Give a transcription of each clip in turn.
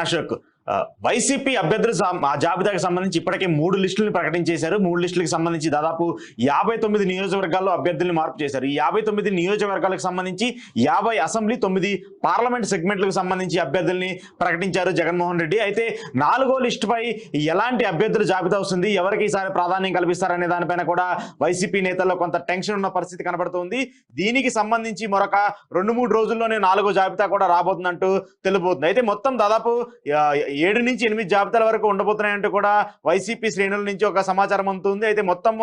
And Ashok, YCP అభ్యర్థుల జాబితాకు సంబంధించి ఇప్పటికే 3 లిస్టులను ప్రకటించేశారు. 3 లిస్టులకు సంబంధించి దాదాపు 59 నియోజకవర్గాల్లో అభ్యర్థుల్ని మార్పు చేశారు. ఈ 59 నియోజకవర్గాలకు సంబంధించి 50 అసెంబ్లీ, 9 పార్లమెంట్ సెగ్మెంట్లకు సంబంధించి అభ్యర్థుల్ని ప్రకటించారు జగన్మోహన్ రెడ్డి. అయితే 4వ లిస్టుపై ఎలాంటి అభ్యర్థుల జాబితా వస్తుంది, ఎవరికి ఈసారి ప్రాధాన్యం కల్పిస్తారనే దానిపైన కూడా వైసీపీ నేతల్లో కొంత టెన్షన్ ఉన్న పరిస్థితి కనబడుతుంది. దీనికి సంబంధించి మరొక 2-3 రోజుల్లోనే 4వ జాబితా కూడా రాబోతుందంటూ తెలియబోతుంది. అయితే మొత్తం దాదాపు 7 నుంచి 8 జాబితాల వరకు ఉండబోతున్నాయంటూ కూడా వైసీపీ శ్రేణుల నుంచి ఒక సమాచారం అందుతుంది. అయితే మొత్తం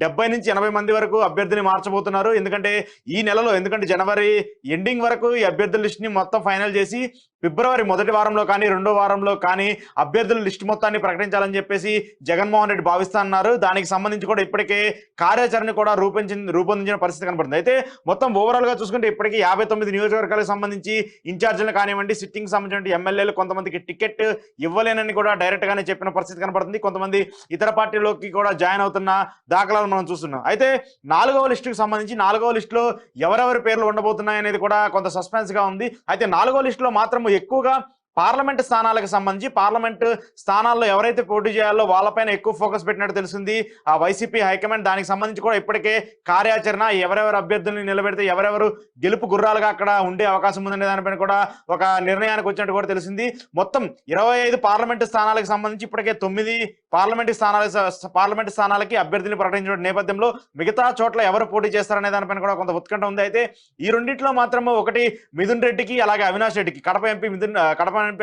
70 నుంచి 80 మంది వరకు అభ్యర్థిని మార్చబోతున్నారు. ఎందుకంటే ఈ నెలలో, ఎందుకంటే జనవరి ఎండింగ్ వరకు ఈ అభ్యర్థుల లిస్ట్ ని మొత్తం ఫైనల్ చేసి ఫిబ్రవరి మొదటి వారంలో కానీ 2వ వారంలో కానీ అభ్యర్థుల లిస్ట్ మొత్తాన్ని ప్రకటించాలని చెప్పేసి జగన్మోహన్ రెడ్డి భావిస్తున్నారు. దానికి సంబంధించి కూడా ఇప్పటికే కార్యాచరణ కూడా రూపొందించిన పరిస్థితి కనబడుతుంది. అయితే మొత్తం ఓవరాల్ గా చూసుకుంటే ఇప్పటికీ 59 నియోజకవర్గాలకు సంబంధించి ఇన్ఛార్జీలు కానివ్వండి, సిట్టింగ్ సంబంధించిన ఎమ్మెల్యేలు కొంతమందికి టికెట్ ఇవ్వలేనని కూడా డైరెక్ట్ గానే చెప్పిన పరిస్థితి కనబడుతుంది. కొంతమంది ఇతర పార్టీలోకి కూడా జాయిన్ అవుతున్న దాఖలాలు మనం చూస్తున్నాం. అయితే 4వ లిస్టుకు సంబంధించి 4వ లిస్టులో ఎవరెవరి పేర్లు ఉండబోతున్నాయి అనేది కూడా కొంత సస్పెన్స్ గా ఉంది. అయితే 4వ లిస్టులో మాత్రం ఎక్కువగా పార్లమెంట్ స్థానాలకు సంబంధించి పార్లమెంట్ స్థానాల్లో ఎవరైతే పోటీ చేయాలో వాళ్ళపైన ఎక్కువ ఫోకస్ పెట్టినట్టు తెలిసింది ఆ వైసీపీ హైకమాండ్. దానికి సంబంధించి కూడా ఇప్పటికే కార్యాచరణ, ఎవరెవరు అభ్యర్థుల్ని నిలబెడితే ఎవరెవరు గెలుపు గుర్రాలుగా అక్కడ ఉండే అవకాశం ఉందనే దానిపైన కూడా ఒక నిర్ణయానికి వచ్చినట్టు కూడా తెలిసింది. మొత్తం 25 పార్లమెంటు స్థానాలకు సంబంధించి ఇప్పటికే 9 పార్లమెంట్ స్థానాలకి అభ్యర్థులు ప్రకటించిన నేపథ్యంలో మిగతా చోట్ల ఎవరు పోటీ చేస్తారనే దానిపైన కూడా కొంత ఉత్కంఠ ఉంది. అయితే ఈ రెండిట్లో మాత్రం ఒకటి మిథున్ రెడ్డికి, అలాగే అవినాష్ రెడ్డికి, కడప ఎంపీ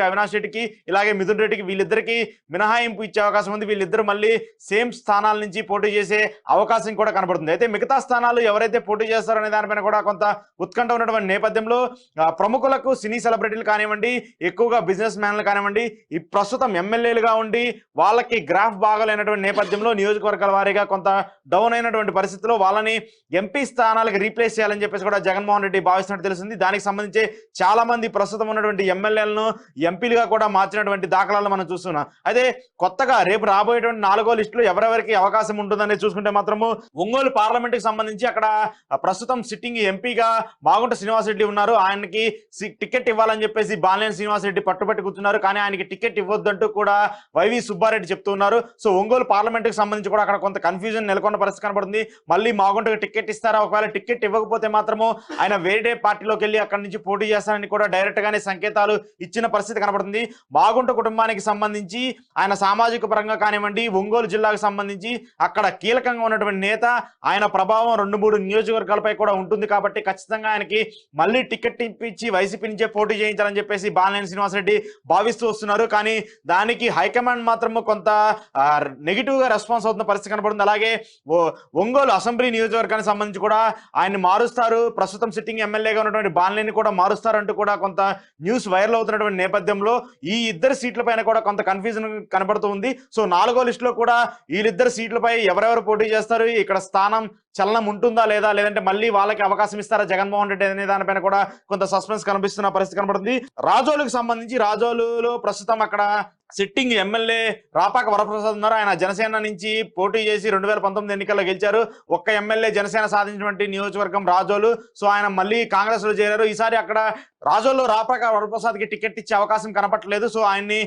అవినాష్ రెడ్డికి ఇలాగే మిథున్ రెడ్డికి వీళ్ళిద్దరికి మినహాయింపు ఇచ్చే అవకాశం ఉంది. వీళ్ళిద్దరు మళ్ళీ సేమ్ స్థానాల నుంచి పోటీ చేసే అవకాశం కూడా కనబడుతుంది. అయితే మిగతా స్థానాలు ఎవరైతే పోటీ చేస్తారనే దానిపైన కూడా కొంత ఉత్కంఠ ఉన్నటువంటి నేపథ్యంలో ప్రముఖులకు, సినీ సెలబ్రిటీలు కానివ్వండి, ఎక్కువగా బిజినెస్ మ్యాన్లు కానివ్వండి, ఈ ప్రస్తుతం ఎమ్మెల్యేలుగా ఉండి వాళ్ళకి గ్రాఫ్ బాగలేనటువంటి నేపథ్యంలో నియోజకవర్గాల వారీగా కొంత డౌన్ అయినటువంటి పరిస్థితిలో వాళ్ళని ఎంపీ స్థానాలకు రీప్లేస్ చేయాలని చెప్పేసి కూడా జగన్మోహన్ రెడ్డి భావిస్తున్నట్టు తెలిసింది. దానికి సంబంధించి చాలా మంది ప్రస్తుతం ఉన్నటువంటి ఎమ్మెల్యేలను ఎంపీలుగా కూడా మార్చినటువంటి దాఖలాలు మనం చూస్తున్నాం. అయితే కొత్తగా రేపు రాబోయేటువంటి 4వ లిస్టులో ఎవరెవరికి అవకాశం ఉంటుందనేది చూసుకుంటే మాత్రము ఒంగోలు పార్లమెంట్ కి సంబంధించి అక్కడ ప్రస్తుతం సిట్టింగ్ ఎంపీగా మాగుంట శ్రీనివాసరెడ్డి ఉన్నారు. ఆయనకి టికెట్ ఇవ్వాలని చెప్పేసి బాలినేని శ్రీనివాసరెడ్డి పట్టుబట్టి కూర్చున్నారు. కానీ ఆయనకి టికెట్ ఇవ్వద్దంటూ కూడా వైవి సుబ్బారెడ్డి చెప్తున్నారు. సో ఒంగోలు పార్లమెంట్ కి సంబంధించి కూడా అక్కడ కొంత కన్ఫ్యూజన్ నెలకొన్న పరిస్థితి కనబడుతుంది. మళ్ళీ మాగుంటకు టికెట్ ఇస్తారా, ఒకవేళ టికెట్ ఇవ్వకపోతే మాత్రము ఆయన వేరే పార్టీలోకి వెళ్ళి అక్కడి నుంచి పోటీ చేస్తారని కూడా డైరెక్ట్ గానే సంకేతాలు ఇచ్చిన పరిస్థితి కనబడుతుంది. మాగుంట కుటుంబానికి సంబంధించి ఆయన సామాజిక పరంగా కానివ్వండి, ఒంగోలు జిల్లాకు సంబంధించి అక్కడ కీలకంగా ఉన్నటువంటి నేత, ఆయన ప్రభావం 2-3 నియోజకవర్గాలపై కూడా ఉంటుంది. కాబట్టి ఖచ్చితంగా ఆయనకి మళ్ళీ టికెట్ ఇప్పించి వైసీపీ నుంచే పోటీ చేయించాలని చెప్పేసి బాలినేని శ్రీనివాసరెడ్డి భావిస్తూ వస్తున్నారు. కానీ దానికి హైకమాండ్ మాత్రం కొంత నెగిటివ్ గా రెస్పాన్స్ అవుతున్న పరిస్థితి కనబడుతుంది. అలాగే ఒంగోలు అసెంబ్లీ నియోజకవర్గానికి సంబంధించి కూడా ఆయన్ని మారుస్తారు, ప్రస్తుతం సిట్టింగ్ ఎమ్మెల్యేగా ఉన్నటువంటి బాలినేని కూడా మారుస్తారంటూ కూడా కొంత న్యూస్ వైరల్ అవుతున్నటువంటి నేపథ్యంలో ఈ ఇద్దరు సీట్ల పైన కూడా కొంత కన్ఫ్యూజన్ కనబడుతూ ఉంది. సో 4వ లిస్టులో కూడా వీళ్ళిద్దరు సీట్లపై ఎవరెవరు పోటీ చేస్తారు, ఇక్కడ స్థానం చలనం ఉంటుందా లేదా, లేదంటే మళ్ళీ వాళ్ళకి అవకాశం ఇస్తారా జగన్మోహన్ రెడ్డి అనే దానిపైన కూడా కొంత సస్పెన్స్ కనిపిస్తున్న పరిస్థితి కనబడుతుంది. రాజోలుకు సంబంధించి రాజోలులో ప్రస్తుతం అక్కడ సిట్టింగ్ ఎమ్మెల్యే రాపాక వరప్రసాద్ ఉన్నారు. ఆయన జనసేన నుంచి పోటీ చేసి 2019 ఎన్నికల్లో గెలిచారు. ఒక్క ఎమ్మెల్యే జనసేన సాధించినటువంటి నియోజకవర్గం రాజోలు. సో ఆయన మళ్ళీ కాంగ్రెస్ లో చేరారు. ఈసారి అక్కడ రాజోల్లో రాపాక వరప్రసాద్ కి టికెట్ ఇచ్చే అవకాశం కనపట్లేదు. సో ఆయన్ని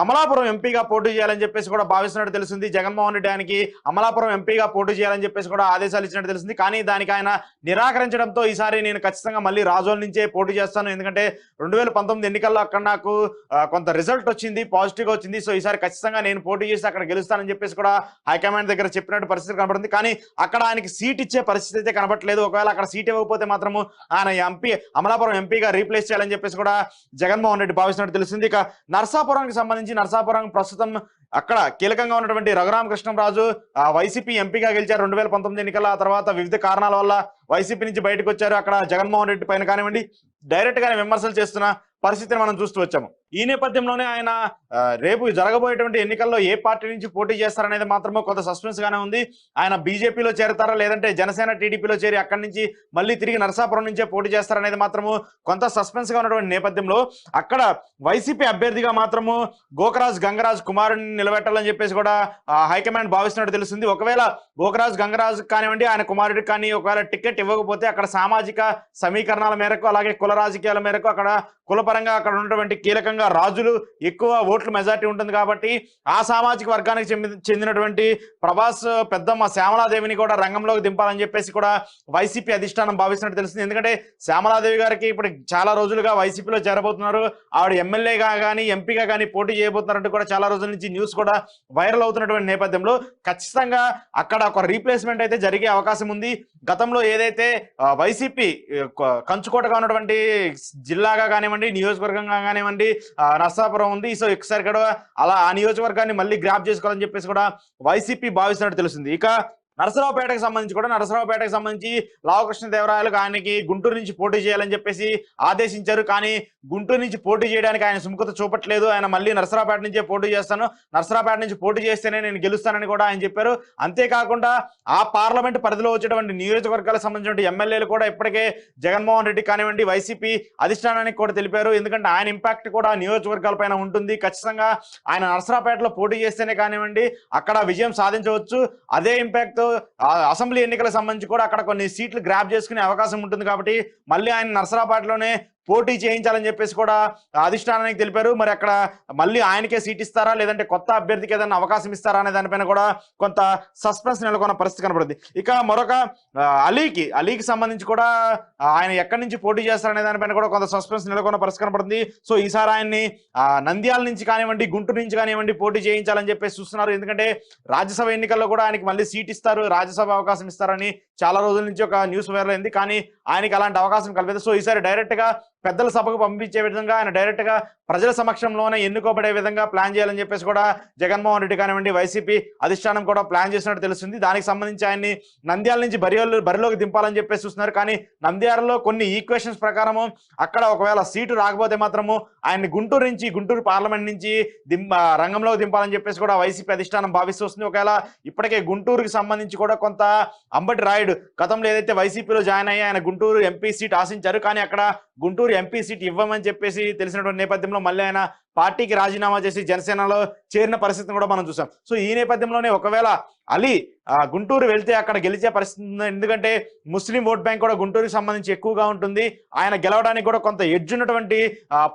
అమలాపురం ఎంపీగా పోటీ చేయాలని చెప్పేసి కూడా భావిస్తున్నట్టు తెలిసింది. జగన్మోహన్ రెడ్డి ఆయనకి అమలాపురం ఎంపీగా పోటీ చేయాలని చెప్పేసి కూడా ఆదేశాలు ఇచ్చినట్టు తెలిసింది. కానీ దానికి ఆయన నిరాకరించడంతో ఈసారి నేను ఖచ్చితంగా మళ్ళీ రాజోల్ నుంచే పోటీ చేస్తాను, ఎందుకంటే 2019 ఎన్నికల్లో అక్కడ నాకు కొంత రిజల్ట్ వచ్చింది, పాజిటివ్ వచ్చింది. సో ఈసారి ఖచ్చితంగా నేను పోటీ చేసి అక్కడ గెలుస్తానని చెప్పేసి కూడా హైకమాండ్ దగ్గర చెప్పినట్టు పరిస్థితి కనబడుతుంది. కానీ అక్కడ ఆయనకి సీట్ ఇచ్చే పరిస్థితి అయితే కనబడట్లేదు. ఒకవేళ అక్కడ సీట్ ఇవ్వకపోతే మాత్రము ఆయన అమలాపురం ఎంపీగా రీప్లేస్ చేయాలని చెప్పేసి కూడా జగన్మోహన్ రెడ్డి భావిస్తున్నట్టు తెలిసింది. ఇక నర్సాపురానికి సంబంధించి నర్సాపురం ప్రస్తుతం అక్కడ కీలకంగా ఉన్నటువంటి రఘురామకృష్ణంరాజు వైసీపీ ఎంపీగా గెలిచారు 2019 ఎన్నికల. ఆ తర్వాత వివిధ కారణాల వల్ల వైసీపీ నుంచి బయటకు వచ్చారు. అక్కడ జగన్మోహన్ రెడ్డి పైన కానివ్వండి డైరెక్ట్ గానే విమర్శలు చేస్తున్న పరిస్థితిని మనం చూస్తూ వచ్చాము. ఈ నేపథ్యంలోనే ఆయన రేపు జరగబోయేటువంటి ఎన్నికల్లో ఏ పార్టీ నుంచి పోటీ చేస్తారనేది మాత్రమే కొంత సస్పెన్స్ గానే ఉంది. ఆయన బీజేపీలో చేరతారా, లేదంటే జనసేన టీడీపీలో చేరి అక్కడి నుంచి మళ్ళీ తిరిగి నరసాపురం నుంచే పోటీ చేస్తారనేది మాత్రము కొంత సస్పెన్స్ గా ఉన్నటువంటి నేపథ్యంలో అక్కడ వైసీపీ అభ్యర్థిగా మాత్రము గోకరాజ్ గంగరాజ్ కుమారుని నిలబెట్టాలని చెప్పేసి కూడా హైకమాండ్ భావిస్తున్నట్టు తెలుస్తుంది. ఒకవేళ గోకరాజ్ గంగరాజ్ కానివ్వండి ఆయన కుమారుడికి కానీ ఒకవేళ టికెట్ ఇవ్వకపోతే అక్కడ సామాజిక సమీకరణాల మేరకు అలాగే కుల రాజకీయాల మేరకు అక్కడ కులపరంగా అక్కడ ఉన్నటువంటి కీలకంగా ప్రధానంగా రాజులు ఎక్కువ ఓట్ల మెజారిటీ ఉంటుంది కాబట్టి ఆ సామాజిక వర్గానికి చెందినటువంటి ప్రభాస్ పెద్దమ్మ శ్యామలాదేవిని కూడా రంగంలోకి దింపాలని చెప్పేసి కూడా వైసీపీ అధిష్టానం భావిస్తున్నట్టు తెలుస్తుంది. ఎందుకంటే శ్యామలాదేవి గారికి ఇప్పుడు చాలా రోజులుగా వైసీపీలో చేరబోతున్నారు. ఆవిడ ఎమ్మెల్యేగా కానీ ఎంపీగా కానీ పోటీ చేయబోతున్నారంటూ కూడా చాలా రోజుల నుంచి న్యూస్ కూడా వైరల్ అవుతున్నటువంటి నేపథ్యంలో ఖచ్చితంగా అక్కడ ఒక రీప్లేస్మెంట్ అయితే జరిగే అవకాశం ఉంది. గతంలో ఏదైతే వైసీపీ కంచుకోటగా ఉన్నటువంటి జిల్లాగా కానివ్వండి, నియోజకవర్గంగా కానివ్వండి నర్సాపురం ఉంది. సో ఒకసారి కూడా అలా ఆ నియోజకవర్గాన్ని మళ్ళీ గ్రాప్ చేసుకోవాలని చెప్పేసి కూడా వైసీపీ భావిస్తున్నట్టు తెలుస్తుంది. ఇక నరసరావుపేటకు సంబంధించి లావకృష్ణదేవరాయలకు ఆయనకి గుంటూరు నుంచి పోటీ చేయాలని చెప్పేసి ఆదేశించారు. కానీ గుంటూరు నుంచి పోటీ చేయడానికి ఆయన సుముఖత చూపట్లేదు. ఆయన మళ్ళీ నరసరావుపేట నుంచే పోటీ చేస్తాను, నరసరావుపేట నుంచి పోటీ చేస్తేనే నేను గెలుస్తానని కూడా ఆయన చెప్పారు. అంతేకాకుండా ఆ పార్లమెంట్ పరిధిలో వచ్చేటువంటి నియోజకవర్గాలకు సంబంధించిన ఎమ్మెల్యేలు కూడా ఇప్పటికే జగన్మోహన్ రెడ్డి కానివ్వండి వైసీపీ అధిష్టానానికి కూడా తెలిపారు. ఎందుకంటే ఆయన ఇంపాక్ట్ కూడా నియోజకవర్గాలపైన ఉంటుంది. ఖచ్చితంగా ఆయన నరసరావుపేటలో పోటీ చేస్తేనే కానివ్వండి అక్కడ విజయం సాధించవచ్చు. అదే ఇంపాక్ట్ అసెంబ్లీ ఎన్నికలకు సంబంధించి కూడా అక్కడ కొన్ని సీట్లు గ్రాప్ చేసుకునే అవకాశం ఉంటుంది. కాబట్టి మళ్ళీ ఆయన నరసరావుపేటలోనే పోటీ చేయించాలని చెప్పేసి కూడా అధిష్టానానికి తెలిపారు. మరి అక్కడ మళ్ళీ ఆయనకే సీట్ ఇస్తారా లేదంటే కొత్త అభ్యర్థికి ఏదైనా అవకాశం ఇస్తారా అనే దానిపైన కూడా కొంత సస్పెన్స్ నెలకొన్న పరిస్థితి కనబడుతుంది. ఇక మరొక అలీకి సంబంధించి కూడా ఆయన ఎక్కడి నుంచి పోటీ చేస్తారనే దానిపైన కూడా కొంత సస్పెన్స్ నెలకొన్న పరిస్థితి కనబడుతుంది. సో ఈసారి ఆయన్ని నంద్యాల నుంచి కానివ్వండి, గుంటూరు నుంచి కానివ్వండి పోటీ చేయించాలని చెప్పేసి చూస్తున్నారు. ఎందుకంటే రాజ్యసభ ఎన్నికల్లో కూడా ఆయనకి మళ్ళీ సీట్ ఇస్తారు, రాజ్యసభ అవకాశం ఇస్తారని చాలా రోజుల నుంచి ఒక న్యూస్ వైరల్ అయింది. కానీ ఆయనకి అలాంటి అవకాశం కల్పిస్తారు. సో ఈసారి డైరెక్ట్ గా పెద్దల సభకు పంపించే విధంగా ఆయన డైరెక్ట్ గా ప్రజల సమక్షంలోనే ఎన్నుకోబడే విధంగా ప్లాన్ చేయాలని చెప్పేసి కూడా జగన్మోహన్ రెడ్డి కానివ్వండి వైసీపీ అధిష్టానం కూడా ప్లాన్ చేసినట్టు తెలుస్తుంది. దానికి సంబంధించి ఆయన్ని నంద్యాల నుంచి బరిలోకి దింపాలని చెప్పేసి చూస్తున్నారు. కానీ నంద్యాలలో కొన్ని ఈక్వేషన్స్ ప్రకారము అక్కడ ఒకవేళ సీటు రాకపోతే మాత్రము ఆయన్ని గుంటూరు పార్లమెంట్ నుంచి రంగంలోకి దింపాలని చెప్పేసి కూడా వైసీపీ అధిష్టానం భావిస్తుంది. ఒకవేళ ఇప్పటికే గుంటూరుకి సంబంధించి కూడా కొంత అంబటి రాయుడు గతంలో ఏదైతే వైసీపీలో జాయిన్ అయ్యి ఆయన గుంటూరు ఎంపీ సీట్ ఆశించారు. కానీ అక్కడ గుంటూరు ఎంపీ సీట్ ఇవ్వమని చెప్పేసి తెలిసినటువంటి నేపథ్యంలో మళ్ళీ ఆయన పార్టీకి రాజీనామా చేసి జనసేనలో చేరిన పరిస్థితిని కూడా మనం చూసాం. సో ఈ నేపథ్యంలోనే ఒకవేళ అలీ గుంటూరు వెళ్తే అక్కడ గెలిచే పరిస్థితి ఉంది. ఎందుకంటే ముస్లిం ఓట్ బ్యాంక్ కూడా గుంటూరుకి సంబంధించి ఎక్కువగా ఉంటుంది. ఆయన గెలవడానికి కూడా కొంత ఎడ్జ్ ఉన్నటువంటి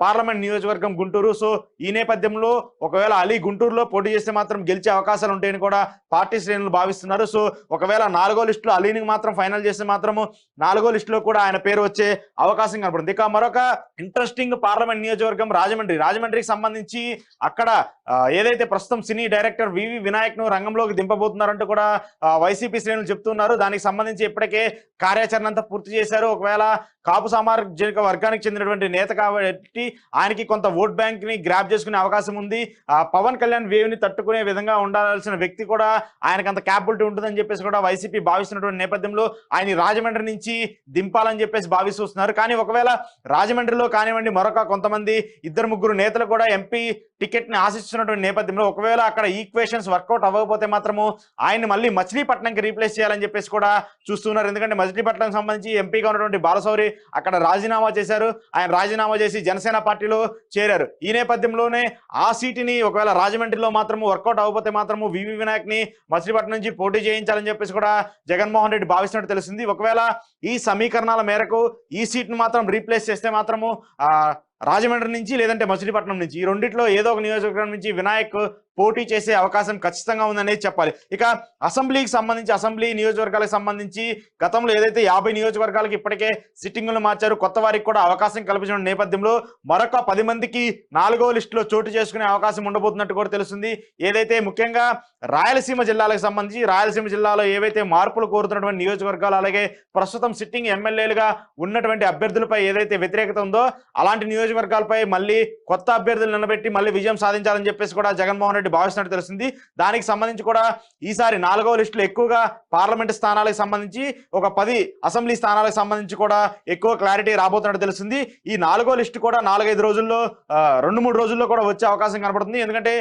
పార్లమెంట్ నియోజకవర్గం గుంటూరు. సో ఈ నేపథ్యంలో ఒకవేళ అలీ గుంటూరులో పోటీ చేస్తే మాత్రం గెలిచే అవకాశాలు ఉంటాయని కూడా పార్టీ శ్రేణులు భావిస్తున్నారు. సో ఒకవేళ 4వ లిస్టులో అలీని మాత్రం ఫైనల్ చేస్తే మాత్రము 4వ లిస్టులో కూడా ఆయన పేరు వచ్చే అవకాశం కనపడుతుంది. ఇక మరొక ఇంట్రెస్టింగ్ పార్లమెంట్ నియోజకవర్గం రాజమండ్రికి సంబంధించి అక్కడ ఏదైతే ప్రస్తుతం సినీ డైరెక్టర్ వివి వినాయక్ ను రంగంలోకి దింపబోతున్నారంటూ కూడా వైసీపీ శ్రేణులు చెప్తున్నారు. దానికి సంబంధించి ఇప్పటికే కార్యాచరణ అంతా పూర్తి చేశారు. ఒకవేళ కాపు సామాజిక వర్గానికి చెందినటువంటి నేత కాబట్టి ఆయనకి కొంత ఓట్ బ్యాంక్ ని గ్రాప్ చేసుకునే అవకాశం ఉంది. పవన్ కళ్యాణ్ వేవ్ ని తట్టుకునే విధంగా ఉండాల్సిన వ్యక్తి కూడా ఆయనకు అంత క్యాపబిలిటీ ఉంటుందని చెప్పేసి కూడా వైసీపీ భావిస్తున్నటువంటి నేపథ్యంలో ఆయన రాజమండ్రి నుంచి దింపాలని చెప్పేసి భావిస్తున్నారు. కానీ ఒకవేళ రాజమండ్రిలో కానివ్వండి మరొక కొంతమంది 2-3 నేతలు కూడా ఎంపీ టికెట్ ని ఆశిస్తున్నటువంటి నేపథ్యంలో ఒకవేళ అక్కడ ఈక్వేషన్స్ వర్కౌట్ అవ్వకపోతే మాత్రము ఆయన్ని మళ్ళీ మచిలీపట్నంకి రీప్లేస్ చేయాలని చెప్పేసి కూడా చూస్తున్నారు. ఎందుకంటే మచిలీపట్నం సంబంధించి ఎంపీగా ఉన్నటువంటి బాలశౌరి అక్కడ రాజీనామా చేశారు. ఆయన రాజీనామా చేసి జనసేన పార్టీలో చేరారు. ఈ నేపథ్యంలోనే ఆ సీటుని ఒకవేళ రాజమండ్రిలో మాత్రము వర్కౌట్ అవ్వకపోతే మాత్రము వివి వినాయక్ ని మచిలీపట్నం నుంచి పోటీ చేయించాలని చెప్పేసి కూడా జగన్మోహన్ రెడ్డి భావిస్తున్నట్టు తెలిసింది. ఒకవేళ ఈ సమీకరణాల మేరకు ఈ సీట్ను మాత్రం రీప్లేస్ చేస్తే మాత్రము రాజమండ్రి నుంచి లేదంటే మచిలీపట్నం నుంచి ఈ రెండిట్లో ఏదో ఒక నియోజకవర్గం నుంచి వినాయక్ పోటీ చేసే అవకాశం ఖచ్చితంగా ఉందనేది చెప్పాలి. ఇక అసెంబ్లీ నియోజకవర్గాలకు సంబంధించి గతంలో ఏదైతే 50 నియోజకవర్గాలకు ఇప్పటికే సిట్టింగులు మార్చారు, కొత్త వారికి కూడా అవకాశం కల్పించిన నేపథ్యంలో మరొక 10 మందికి 4వ లిస్టులో చోటు చేసుకునే అవకాశం ఉండబోతున్నట్టు కూడా తెలుస్తుంది. ఏదైతే ముఖ్యంగా రాయలసీమ జిల్లాలో ఏవైతే మార్పులు కోరుతున్నటువంటి నియోజకవర్గాలు అలాగే ప్రస్తుతం సిట్టింగ్ ఎమ్మెల్యేలుగా ఉన్నటువంటి అభ్యర్థులపై ఏదైతే వ్యతిరేకత ఉందో అలాంటి నియోజకవర్గాలపై మళ్ళీ కొత్త అభ్యర్థులు నిలబెట్టి మళ్ళీ విజయం సాధించాలని చెప్పేసి కూడా జగన్మోహన్ రెడ్డి భావిస్తున్నట్టు తెలిసింది. దానికి సంబంధించి కూడా ఈసారి 4వ లిస్టులో ఎక్కువగా పార్లమెంట్ స్థానాలకు సంబంధించి ఒక 10 అసెంబ్లీ స్థానాలకు సంబంధించి కూడా ఎక్కువ క్లారిటీ రాబోతున్నట్టు తెలుస్తుంది. ఈ 4వ లిస్టు కూడా 4-5 రోజుల్లో 2-3 రోజుల్లో కూడా వచ్చే అవకాశం కనపడుతుంది. ఎందుకంటే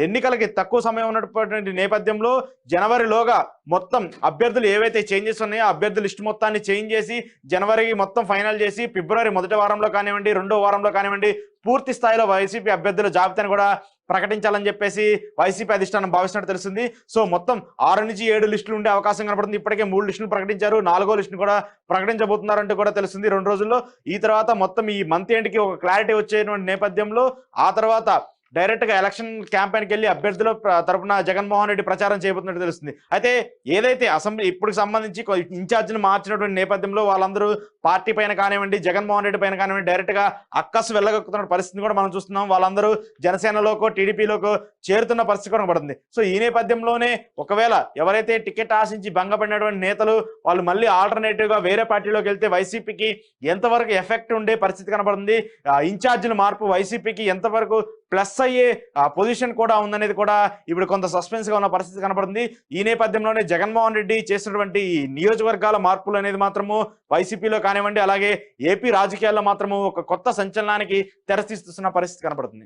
ఎన్నికలకి తక్కువ సమయం ఉన్నటువంటి నేపథ్యంలో జనవరిలోగా మొత్తం అభ్యర్థులు ఏవైతే చేంజెస్ ఉన్నాయో అభ్యర్థుల లిస్టు మొత్తాన్ని చేంజ్ చేసి జనవరికి మొత్తం ఫైనల్ చేసి ఫిబ్రవరి 1వ వారంలో కానివ్వండి 2వ వారంలో కానివ్వండి పూర్తి స్థాయిలో వైసీపీ అభ్యర్థుల జాబితాను కూడా ప్రకటించాలని చెప్పేసి వైసీపీ అధిష్టానం భావిస్తున్నట్టు తెలిసింది. సో మొత్తం 6 నుంచి 7 లిస్టులు ఉండే అవకాశం కనపడుతుంది. ఇప్పటికే 3 లిస్టులు ప్రకటించారు, 4వ లిస్టును కూడా ప్రకటించబోతున్నారంటూ కూడా తెలిసింది 2 రోజుల్లో. ఈ తర్వాత మొత్తం ఈ మంత్ ఎండ్కి ఒక క్లారిటీ వచ్చేటువంటి నేపథ్యంలో ఆ తర్వాత డైరెక్ట్ గా ఎలక్షన్ క్యాంపెయిన్కి వెళ్ళి అభ్యర్థుల తరపున జగన్మోహన్ రెడ్డి ప్రచారం చేయబోతున్నట్టు తెలుస్తుంది. అయితే ఏదైతే అసెంబ్లీ ఇప్పుడు సంబంధించి ఇన్ఛార్జిని మార్చినటువంటి నేపథ్యంలో వాళ్ళందరూ పార్టీ పైన కానివ్వండి, జగన్మోహన్ రెడ్డి పైన కానివ్వండి డైరెక్ట్ గా అక్కసు వెళ్ళగొక్కుతున్న పరిస్థితిని కూడా మనం చూస్తున్నాం. వాళ్ళందరూ జనసేనలోకో టీడీపీలోకో చేరుతున్న పరిస్థితి కూడా పడుతుంది. సో ఈ నేపథ్యంలోనే ఒకవేళ ఎవరైతే టికెట్ ఆశించి భంగపడినటువంటి నేతలు వాళ్ళు మళ్ళీ ఆల్టర్నేటివ్ గా వేరే పార్టీలోకి వెళ్తే వైసీపీకి ఎంతవరకు ఎఫెక్ట్ ఉండే పరిస్థితి కనబడుతుంది, ఇన్ఛార్జిల మార్పు వైసీపీకి ఎంతవరకు ప్లస్ అయ్యే పొజిషన్ కూడా ఉందనేది కూడా ఇప్పుడు కొంత సస్పెన్స్ గా ఉన్న పరిస్థితి కనబడుతుంది. ఈ నేపథ్యంలోనే జగన్మోహన్ రెడ్డి చేసినటువంటి నియోజకవర్గాల మార్పులు అనేది మాత్రము వైసీపీలో కానివ్వండి, అలాగే ఏపీ రాజకీయాల్లో మాత్రము ఒక కొత్త సంచలనానికి తెరతీస్తున్న పరిస్థితి కనబడుతుంది.